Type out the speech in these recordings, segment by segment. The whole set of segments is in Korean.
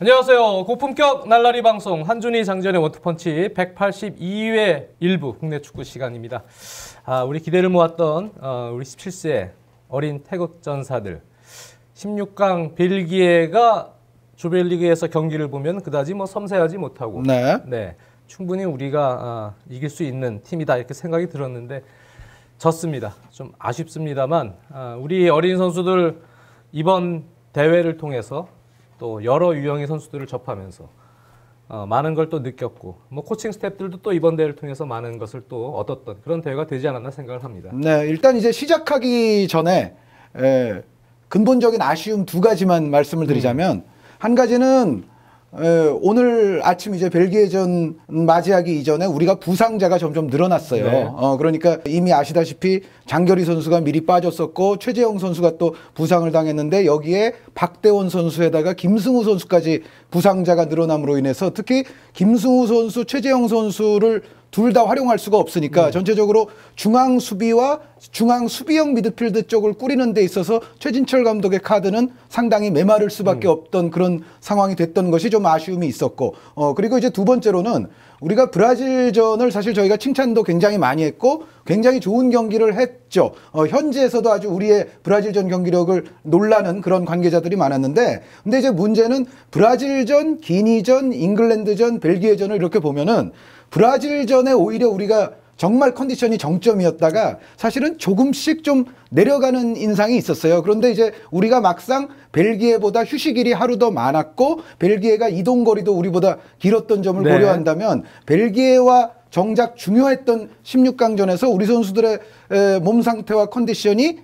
안녕하세요. 고품격 날라리 방송 한준희 장전의 원투펀치 182회 일부 국내 축구 시간입니다. 우리 기대를 모았던 우리 17세 어린 태국 전사들 16강 벨기에가 조별리그에서 경기를 보면 그다지 섬세하지 못하고 네, 충분히 우리가 이길 수 있는 팀이다 이렇게 생각이 들었는데 졌습니다. 좀 아쉽습니다만 우리 어린 선수들 이번 대회를 통해서 또 여러 유형의 선수들을 접하면서 많은 걸 또 느꼈고 코칭 스태프들도 또 이번 대회를 통해서 많은 것을 또 얻었던 그런 대회가 되지 않았나 생각을 합니다. 네, 일단 이제 시작하기 전에 근본적인 아쉬움 두 가지만 말씀을 드리자면 한 가지는 오늘 아침 이제 벨기에전 맞이하기 이전에 우리가 부상자가 점점 늘어났어요. 네. 그러니까 이미 아시다시피 장결희 선수가 미리 빠졌었고 최재형 선수가 또 부상을 당했는데 여기에 박대원 선수에다가 김승우 선수까지 부상자가 늘어남으로 인해서 특히 김승우 선수, 최재형 선수를 둘 다 활용할 수가 없으니까 전체적으로 중앙 수비와 중앙 수비형 미드필드 쪽을 꾸리는 데 있어서 최진철 감독의 카드는 상당히 메마를 수밖에 없던 그런 상황이 됐던 것이 좀 아쉬움이 있었고 그리고 이제 두 번째로는 우리가 브라질전을 사실 저희가 칭찬도 굉장히 많이 했고 굉장히 좋은 경기를 했죠. 현지에서도 아주 우리의 브라질전 경기력을 놀라는 그런 관계자들이 많았는데 근데 이제 문제는 브라질전, 기니전, 잉글랜드전, 벨기에전을 이렇게 보면은 브라질전에 오히려 우리가 정말 컨디션이 정점이었다가 사실은 조금씩 좀 내려가는 인상이 있었어요. 그런데 이제 우리가 막상 벨기에보다 휴식일이 하루 더 많았고 벨기에가 이동거리도 우리보다 길었던 점을 고려한다면 벨기에와 정작 중요했던 16강전에서 우리 선수들의 몸 상태와 컨디션이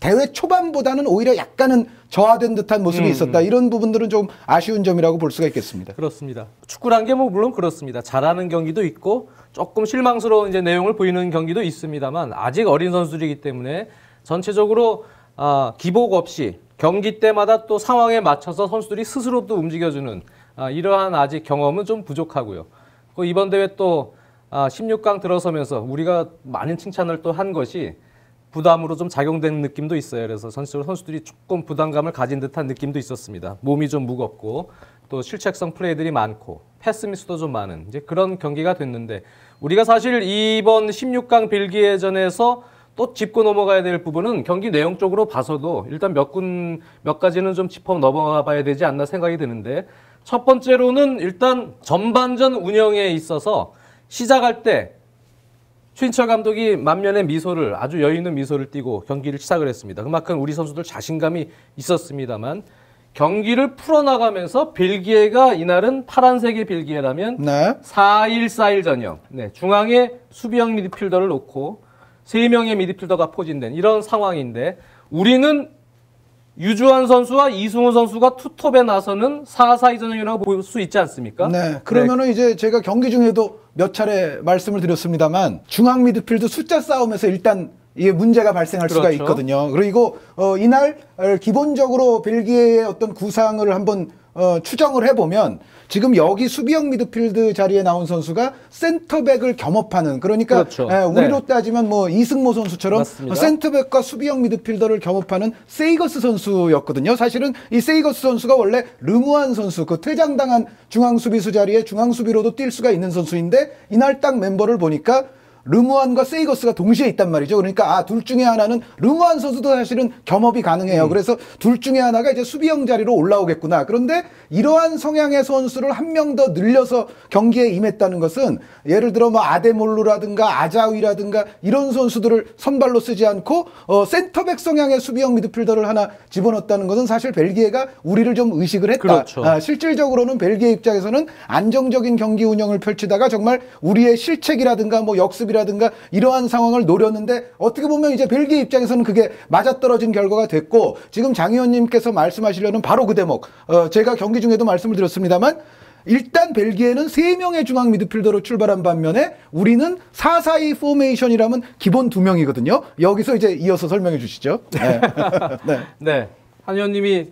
대회 초반보다는 오히려 약간은 저하된 듯한 모습이 있었다. 이런 부분들은 좀 아쉬운 점이라고 볼 수가 있겠습니다. 그렇습니다. 축구란 게 물론 그렇습니다. 잘하는 경기도 있고 조금 실망스러운 이제 내용을 보이는 경기도 있습니다만 아직 어린 선수들이기 때문에 전체적으로 기복 없이 경기 때마다 또 상황에 맞춰서 선수들이 스스로 또 움직여주는 이러한 아직 경험은 좀 부족하고요. 이번 대회 또 16강 들어서면서 우리가 많은 칭찬을 또 한 것이 부담으로 좀 작용된 느낌도 있어요. 그래서 선수들이 조금 부담감을 가진 듯한 느낌도 있었습니다. 몸이 좀 무겁고 또 실책성 플레이들이 많고 패스 미스도 좀 많은 이제 그런 경기가 됐는데 우리가 사실 이번 16강 벨기에전에서 또 짚고 넘어가야 될 부분은 경기 내용적으로 봐서도 일단 몇 가지는 좀 짚어 넘어가 봐야 되지 않나 생각이 드는데 첫 번째로는 일단 전반전 운영에 있어서 시작할 때 최진철 감독이 만면의 미소를 아주 여유 있는 미소를 띠고 경기를 시작을 했습니다. 그만큼 우리 선수들 자신감이 있었습니다만 경기를 풀어나가면서 벨기에가 이날은 파란색의 벨기에라면 4-1-4-1 전형 중앙에 수비형 미드필더를 놓고 3명의 미드필더가 포진된 이런 상황인데 우리는 유주환 선수와 이승우 선수가 투톱에 나서는 4-4-2 전형이라고 볼 수 있지 않습니까? 네. 그러면은 이제 제가 경기 중에도 몇 차례 말씀을 드렸습니다만 중앙 미드필드 숫자 싸움에서 일단 이게 문제가 발생할 수가 있거든요. 그리고 이날 기본적으로 벨기에의 어떤 구상을 한번 추정을 해보면 지금 여기 수비형 미드필드 자리에 나온 선수가 센터백을 겸업하는 그러니까 우리로 따지면 이승모 선수처럼 맞습니다. 센터백과 수비형 미드필더를 겸업하는 세이거스 선수였거든요. 사실은 이 세이거스 선수가 원래 르무안 선수 그 퇴장당한 중앙수비수 자리에 중앙수비로도 뛸 수가 있는 선수인데 이날 딱 멤버를 보니까 르무안과 세이거스가 동시에 있단 말이죠. 그러니까 둘 중에 하나는 르무안 선수도 사실은 겸업이 가능해요. 그래서 둘 중에 하나가 이제 수비형 자리로 올라오겠구나. 그런데 이러한 성향의 선수를 한 명 더 늘려서 경기에 임했다는 것은 예를 들어 아데몰루라든가 아자위라든가 이런 선수들을 선발로 쓰지 않고 센터백 성향의 수비형 미드필더를 하나 집어넣었다는 것은 사실 벨기에가 우리를 좀 의식을 했다. 실질적으로는 벨기에 입장에서는 안정적인 경기 운영을 펼치다가 정말 우리의 실책이라든가 역습이라든가 이러한 상황을 노렸는데 어떻게 보면 이제 벨기에 입장에서는 그게 맞아떨어진 결과가 됐고 지금 장 의원님께서 말씀하시려는 바로 그 대목 제가 경기 중에도 말씀을 드렸습니다만 일단 벨기에는 3명의 중앙 미드필더로 출발한 반면에 우리는 4-4-2 포메이션이라면 기본 2명이거든요. 여기서 이제 이어서 설명해 주시죠. 네. 한 의원님이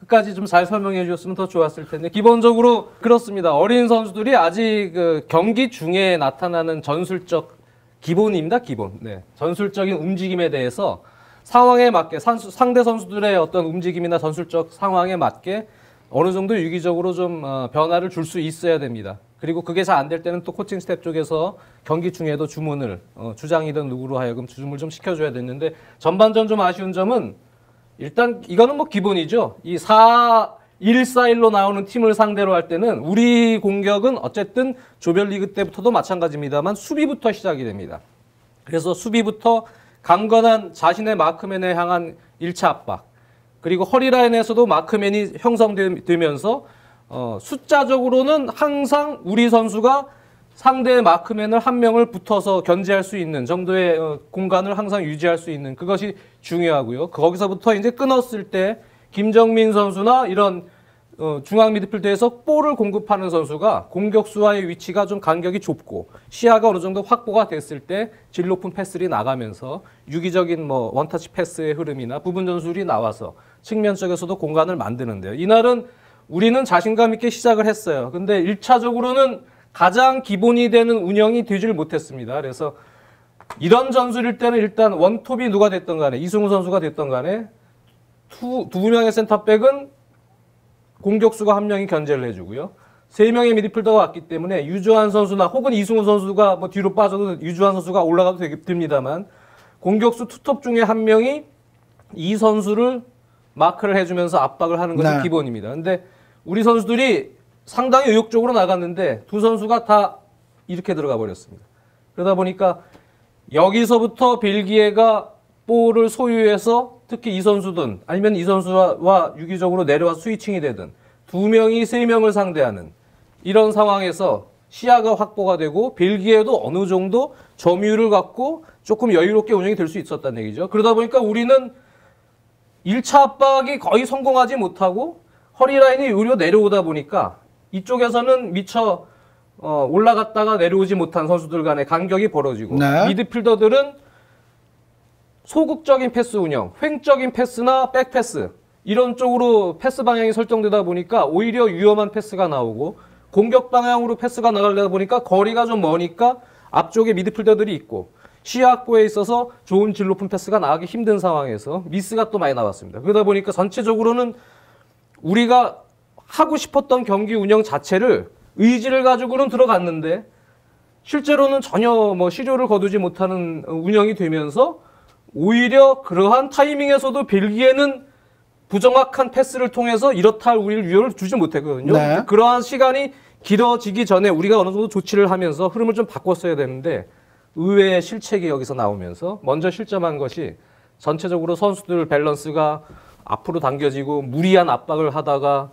끝까지 좀 잘 설명해 주셨으면 더 좋았을 텐데 기본적으로 그렇습니다. 어린 선수들이 아직 경기 중에 나타나는 전술적 기본입니다. 기본. 전술적인 움직임에 대해서 상황에 맞게 상대 선수들의 어떤 움직임이나 전술적 상황에 맞게 어느 정도 유기적으로 좀 변화를 줄 수 있어야 됩니다. 그리고 그게 잘 안 될 때는 또 코칭 스텝 쪽에서 경기 중에도 주문을 주장이든 누구로 하여금 주문을 좀 시켜줘야 되는데 전반전 좀 아쉬운 점은 일단 이거는 뭐 기본이죠. 이 4-1-4-1로 나오는 팀을 상대로 할 때는 우리 공격은 어쨌든 조별리그 때부터도 마찬가지입니다만 수비부터 시작이 됩니다. 그래서 수비부터 강건한 자신의 마크맨에 향한 1차 압박 그리고 허리라인에서도 마크맨이 형성되면서 숫자적으로는 항상 우리 선수가 상대의 마크맨을 한 명을 붙어서 견제할 수 있는 정도의 공간을 항상 유지할 수 있는 그것이 중요하고요. 거기서부터 이제 끊었을 때 김정민 선수나 이런 중앙 미드필더에서 볼을 공급하는 선수가 공격수와의 위치가 좀 간격이 좁고 시야가 어느 정도 확보가 됐을 때 질 높은 패스들이 나가면서 유기적인 뭐 원터치 패스의 흐름이나 부분 전술이 나와서 측면 쪽에서도 공간을 만드는데요. 이날은 우리는 자신감 있게 시작을 했어요. 근데 1차적으로는 가장 기본이 되는 운영이 되질 못했습니다. 그래서 이런 전술일 때는 일단 원톱이 누가 됐던 간에 이승우 선수가 됐던 간에 두 명의 센터백은 공격수가 한 명이 견제를 해주고요. 세 명의 미드필더가 왔기 때문에 유주환 선수나 혹은 이승우 선수가 뭐 뒤로 빠져도 유주환 선수가 올라가도 됩니다만 공격수 투톱 중에 한 명이 이 선수를 마크를 해주면서 압박을 하는 것이 네. 기본입니다. 근데 우리 선수들이 상당히 의욕적으로 나갔는데 두 선수가 다 이렇게 들어가 버렸습니다. 그러다 보니까 여기서부터 벨기에가 볼을 소유해서 특히 이 선수든 아니면 이 선수와 유기적으로 내려와 스위칭이 되든 두 명이 세 명을 상대하는 이런 상황에서 시야가 확보가 되고 벨기에도 어느 정도 점유율을 갖고 조금 여유롭게 운영이 될 수 있었다는 얘기죠. 그러다 보니까 우리는 1차 압박이 거의 성공하지 못하고 허리라인이 오히려 내려오다 보니까 이쪽에서는 미처 올라갔다가 내려오지 못한 선수들 간의 간격이 벌어지고 네. 미드필더들은 소극적인 패스 운영, 횡적인 패스나 백패스 이런 쪽으로 패스 방향이 설정되다 보니까 오히려 위험한 패스가 나오고 공격 방향으로 패스가 나가려다 보니까 거리가 좀 머니까 앞쪽에 미드필더들이 있고 시야 확보에 있어서 좋은 질 높은 패스가 나가기 힘든 상황에서 미스가 또 많이 나왔습니다. 그러다 보니까 전체적으로는 우리가 하고 싶었던 경기 운영 자체를 의지를 가지고는 들어갔는데 실제로는 전혀 뭐 실효를 거두지 못하는 운영이 되면서 오히려 그러한 타이밍에서도 벨기에는 부정확한 패스를 통해서 이렇다 할 우리를 위협을 주지 못했거든요. 네. 그러한 시간이 길어지기 전에 우리가 어느 정도 조치를 하면서 흐름을 좀 바꿨어야 되는데 의외의 실책이 여기서 나오면서 먼저 실점한 것이 전체적으로 선수들 밸런스가 앞으로 당겨지고 무리한 압박을 하다가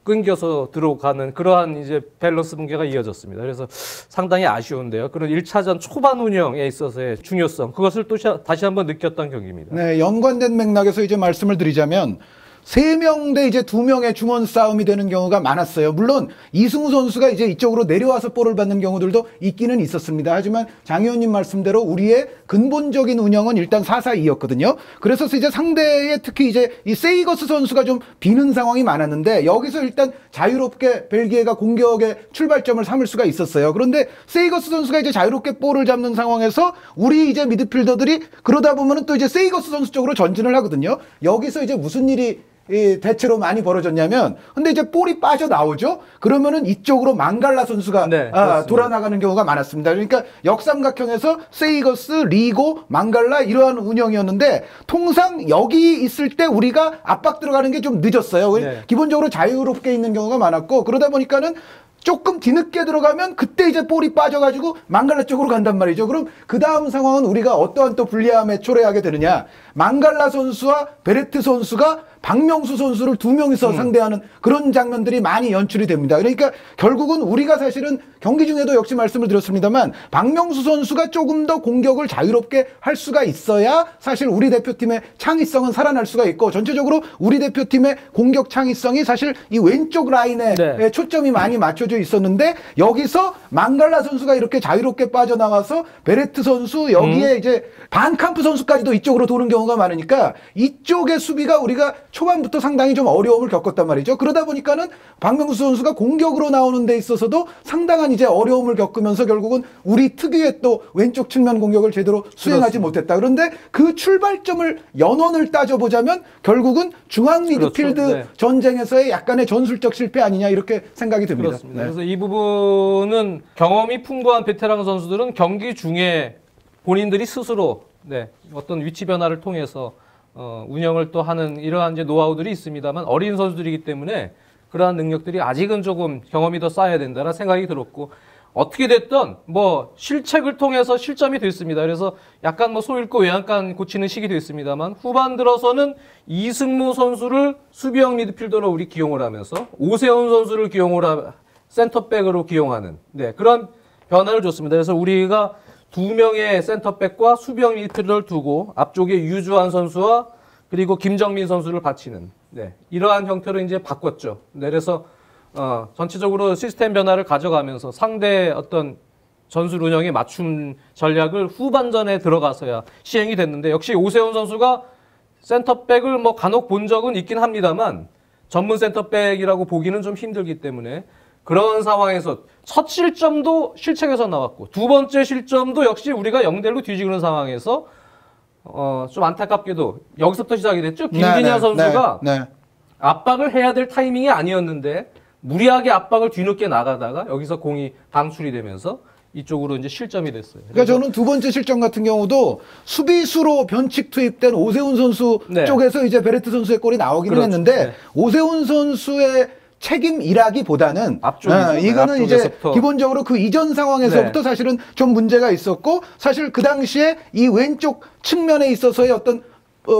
끊겨서 들어가는 그러한 이제 밸런스 붕괴가 이어졌습니다. 그래서 상당히 아쉬운데요. 그런 1차전 초반 운영에 있어서의 중요성 그것을 또 다시 한번 느꼈던 경기입니다. 네, 연관된 맥락에서 이제 말씀을 드리자면 3명 대 이제 2명의 중원 싸움이 되는 경우가 많았어요. 물론 이승우 선수가 이제 이쪽으로 내려와서 볼을 받는 경우들도 있기는 있었습니다. 하지만 장 의원님 말씀대로 우리의 근본적인 운영은 일단 4-4-2였거든요. 그래서 이제 상대의 특히 이제 이 세이거스 선수가 좀 비는 상황이 많았는데 여기서 일단 자유롭게 벨기에가 공격의 출발점을 삼을 수가 있었어요. 그런데 세이거스 선수가 이제 자유롭게 볼을 잡는 상황에서 우리 이제 미드필더들이 그러다 보면은 또 이제 세이거스 선수 쪽으로 전진을 하거든요. 여기서 이제 무슨 일이 대체로 많이 벌어졌냐면 근데 이제 볼이 빠져나오죠. 그러면은 이쪽으로 망갈라 선수가 네, 돌아나가는 경우가 많았습니다. 그러니까 역삼각형에서 세이거스, 리고, 망갈라 이러한 운영이었는데 통상 여기 있을 때 우리가 압박 들어가는 게 좀 늦었어요. 네. 기본적으로 자유롭게 있는 경우가 많았고 그러다 보니까는 조금 뒤늦게 들어가면 그때 이제 볼이 빠져가지고 망갈라 쪽으로 간단 말이죠. 그럼 그 다음 상황은 우리가 어떠한 또 불리함에 초래하게 되느냐. 망갈라 선수와 베레트 선수가 박명수 선수를 2명이서 상대하는 그런 장면들이 많이 연출이 됩니다. 그러니까 결국은 우리가 사실은 경기 중에도 역시 말씀을 드렸습니다만 박명수 선수가 조금 더 공격을 자유롭게 할 수가 있어야 사실 우리 대표팀의 창의성은 살아날 수가 있고 전체적으로 우리 대표팀의 공격 창의성이 사실 이 왼쪽 라인에 네. 초점이 많이 맞춰져 갖춰져 있었는데 여기서 망갈라 선수가 이렇게 자유롭게 빠져나와서 베레트 선수 여기에 이제 반캄프 선수까지도 이쪽으로 도는 경우가 많으니까 이쪽의 수비가 우리가 초반부터 상당히 좀 어려움을 겪었단 말이죠. 그러다 보니까는 박명수 선수가 공격으로 나오는 데 있어서도 상당한 이제 어려움을 겪으면서 결국은 우리 특유의 또 왼쪽 측면 공격을 제대로 수행하지 못했다. 그런데 그 출발점을 연원을 따져보자면 결국은 중앙 미드필드 그렇죠. 네. 전쟁에서의 약간의 전술적 실패 아니냐 이렇게 생각이 듭니다. 그렇습니다. 네. 그래서 이 부분은 경험이 풍부한 베테랑 선수들은 경기 중에 본인들이 스스로 어떤 위치 변화를 통해서 운영을 또 하는 이러한 이제 노하우들이 있습니다만 어린 선수들이기 때문에 그러한 능력들이 아직은 조금 경험이 더 쌓여야 된다는 생각이 들었고 어떻게 됐든 뭐 실책을 통해서 실점이 됐습니다. 그래서 약간 뭐 소잃고 외양간 고치는 시기도 있습니다만 후반 들어서는 이승무 선수를 수비형 미드필더로 우리 기용을 하면서 오세훈 선수를 센터백으로 기용하는 그런 변화를 줬습니다. 그래서 우리가 두 명의 센터백과 수비형 미드필더를 두고 앞쪽에 유주환 선수와 그리고 김정민 선수를 받치는 이러한 형태로 이제 바꿨죠. 그래서 전체적으로 시스템 변화를 가져가면서 상대 어떤 전술 운영에 맞춤 전략을 후반전에 들어가서야 시행이 됐는데 역시 오세훈 선수가 센터백을 뭐 간혹 본 적은 있긴 합니다만 전문 센터백이라고 보기는 좀 힘들기 때문에 그런 상황에서 첫 실점도 실책에서 나왔고 두 번째 실점도 역시 우리가 0대1로 뒤지는 상황에서 좀 안타깝게도 여기서부터 시작이 됐죠. 김진야 선수가 압박을 해야 될 타이밍이 아니었는데 무리하게 압박을 뒤늦게 나가다가 여기서 공이 방출이 되면서 이쪽으로 이제 실점이 됐어요. 그러니까 저는 두 번째 실점 같은 경우도 수비수로 변칙 투입된 오세훈 선수 쪽에서 이제 베레트 선수의 골이 나오기는 했는데 오세훈 선수의 책임이라기보다는 이거는 이제 기본적으로 그 이전 상황에서부터 사실은 좀 문제가 있었고 사실 그 당시에 이 왼쪽 측면에 있어서의 어떤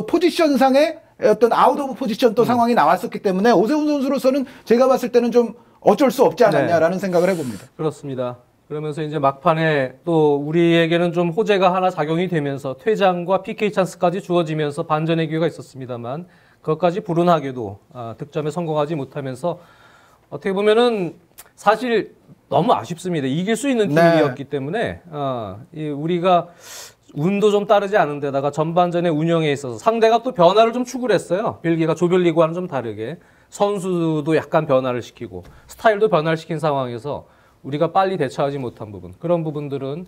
포지션상의 어떤 아웃 오브 포지션 또 상황이 나왔었기 때문에 오세훈 선수로서는 제가 봤을 때는 좀 어쩔 수 없지 않았냐라는 생각을 해봅니다. 그렇습니다. 그러면서 이제 막판에 또 우리에게는 좀 호재가 하나 작용이 되면서 퇴장과 PK 찬스까지 주어지면서 반전의 기회가 있었습니다만 그것까지 불운하게도 득점에 성공하지 못하면서 어떻게 보면은 사실 너무 아쉽습니다. 이길 수 있는 팀이었기 때문에 우리가 운도 좀 따르지 않은 데다가 전반전의 운영에 있어서 상대가 또 변화를 좀 추구를 했어요. 벨기에가 조별리그와는 좀 다르게 선수도 약간 변화를 시키고 스타일도 변화를 시킨 상황에서 우리가 빨리 대처하지 못한 부분 그런 부분들은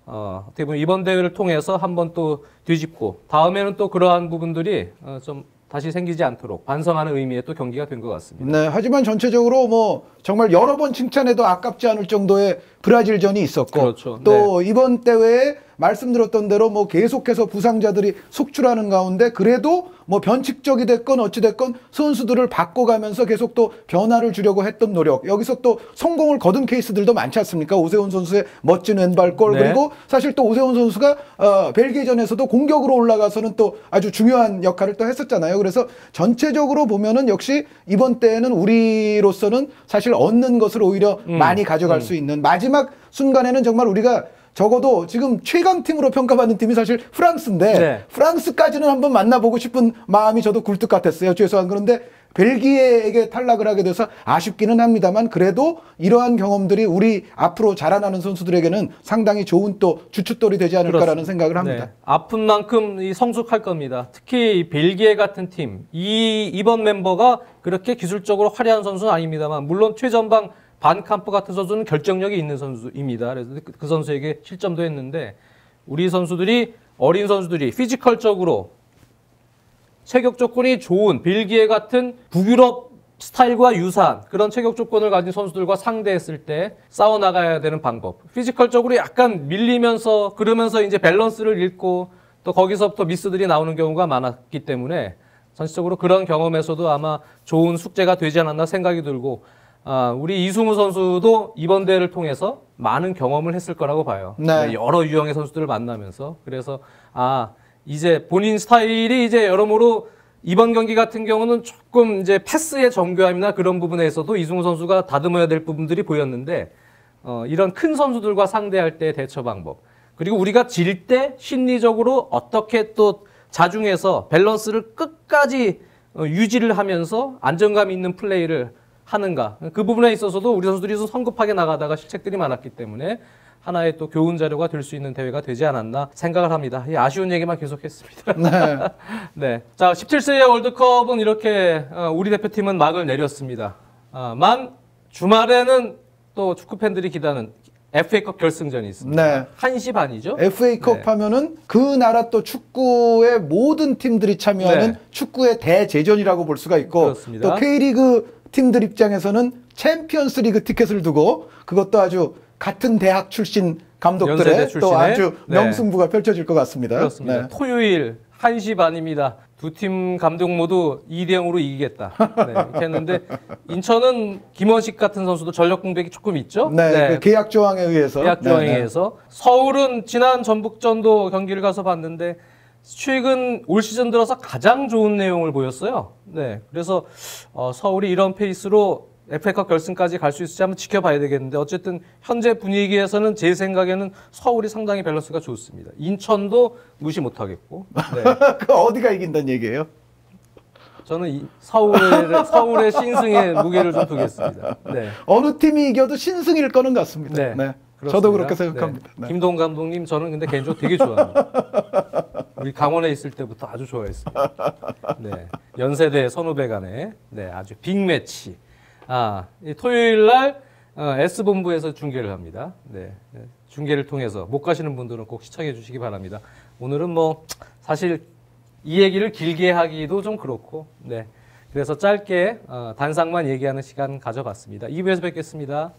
어떻게 보면 이번 대회를 통해서 한번 또 뒤집고 다음에는 또 그러한 부분들이 좀 다시 생기지 않도록 반성하는 의미의 또 경기가 된 것 같습니다. 네, 하지만 전체적으로 뭐 정말 여러 번 칭찬해도 아깝지 않을 정도의 브라질전이 있었고 또 이번 대회에 말씀드렸던 대로 뭐 계속해서 부상자들이 속출하는 가운데 그래도 뭐 변칙적이 됐건 어찌 됐건 선수들을 바꿔가면서 계속 또 변화를 주려고 했던 노력 여기서 또 성공을 거둔 케이스들도 많지 않습니까? 오세훈 선수의 멋진 왼발골 그리고 사실 또 오세훈 선수가 벨기에전에서도 공격으로 올라가서는 또 아주 중요한 역할을 또 했었잖아요. 그래서 전체적으로 보면은 역시 이번 때에는 우리로서는 사실 얻는 것을 오히려 많이 가져갈 수 있는 마지막 순간에는 정말 우리가 적어도 지금 최강팀으로 평가받는 팀이 사실 프랑스인데 프랑스까지는 한번 만나보고 싶은 마음이 저도 굴뚝 같았어요. 최소한. 그런데 벨기에에게 탈락을 하게 돼서 아쉽기는 합니다만 그래도 이러한 경험들이 우리 앞으로 자라나는 선수들에게는 상당히 좋은 또 주춧돌이 되지 않을까라는 생각을 합니다. 아픈 만큼 성숙할 겁니다. 특히 벨기에 같은 팀 이번 멤버가 그렇게 기술적으로 화려한 선수는 아닙니다만 물론 최전방 반캄프 같은 선수는 결정력이 있는 선수입니다. 그래서 그 선수에게 실점도 했는데 우리 선수들이 어린 선수들이 피지컬적으로 체격 조건이 좋은 벨기에 같은 북유럽 스타일과 유사한 그런 체격 조건을 가진 선수들과 상대했을 때 싸워나가야 되는 방법. 피지컬적으로 약간 밀리면서 그러면서 이제 밸런스를 잃고 또 거기서부터 미스들이 나오는 경우가 많았기 때문에 전체적으로 그런 경험에서도 아마 좋은 숙제가 되지 않았나 생각이 들고 우리 이승우 선수도 이번 대회를 통해서 많은 경험을 했을 거라고 봐요. 여러 유형의 선수들을 만나면서 그래서 이제 본인 스타일이 이제 여러모로 이번 경기 같은 경우는 조금 이제 패스의 정교함이나 그런 부분에서도 이승우 선수가 다듬어야 될 부분들이 보였는데 이런 큰 선수들과 상대할 때 대처 방법 그리고 우리가 질 때 심리적으로 어떻게 또 자중해서 밸런스를 끝까지 유지를 하면서 안정감 있는 플레이를 하는가. 그 부분에 있어서도 우리 선수들이 좀 성급하게 나가다가 실책들이 많았기 때문에 하나의 또 교훈 자료가 될 수 있는 대회가 되지 않았나 생각을 합니다. 아쉬운 얘기만 계속했습니다. 네. 네. 자, 17세 이하 월드컵은 이렇게 우리 대표팀은 막을 내렸습니다. 만 주말에는 또 축구 팬들이 기다리는 FA컵 결승전이 있습니다. 네. 1시 반이죠? FA컵 네. 하면은 그 나라 또 축구의 모든 팀들이 참여하는 네. 축구의 대제전이라고 볼 수가 있고 그렇습니다. 또 K리그 팀들 입장에서는 챔피언스 리그 티켓을 두고 그것도 아주 같은 대학 출신 연세대 감독들의 또 출신의, 아주 네. 명승부가 펼쳐질 것 같습니다. 그렇습니다. 네. 토요일 1시 반입니다. 두 팀 감독 모두 2대0으로 이기겠다. 네, 이렇게 했는데 인천은 김원식 같은 선수도 전력 공백이 조금 있죠. 네, 그 계약 조항에 의해서. 계약 조항에 네, 네. 의해서 서울은 지난 전북전도 경기를 가서 봤는데 최근 올 시즌 들어서 가장 좋은 내용을 보였어요. 네, 그래서 서울이 이런 페이스로 FA컵 결승까지 갈 수 있을지 한번 지켜봐야 되겠는데 어쨌든 현재 분위기에서는 제 생각에는 서울이 상당히 밸런스가 좋습니다. 인천도 무시 못하겠고. 네. 그 어디가 이긴다는 얘기예요? 저는 서울의 신승에 무게를 좀 두겠습니다. 네. 어느 팀이 이겨도 신승일 거는 같습니다. 네. 네. 그렇습니다. 저도 그렇게 생각합니다. 네. 네. 김동 감독님 저는 근데 개인적으로 되게 좋아합니다. 우리 강원에 있을 때부터 아주 좋아했습니다. 네. 연세대 선후배 간의 네, 아주 빅매치. 이 토요일 날 S본부에서 중계를 합니다. 네. 중계를 통해서 못 가시는 분들은 꼭 시청해 주시기 바랍니다. 오늘은 뭐 사실 이 얘기를 길게 하기도 좀 그렇고, 네. 그래서 짧게 단상만 얘기하는 시간 가져봤습니다. 2부에서 뵙겠습니다.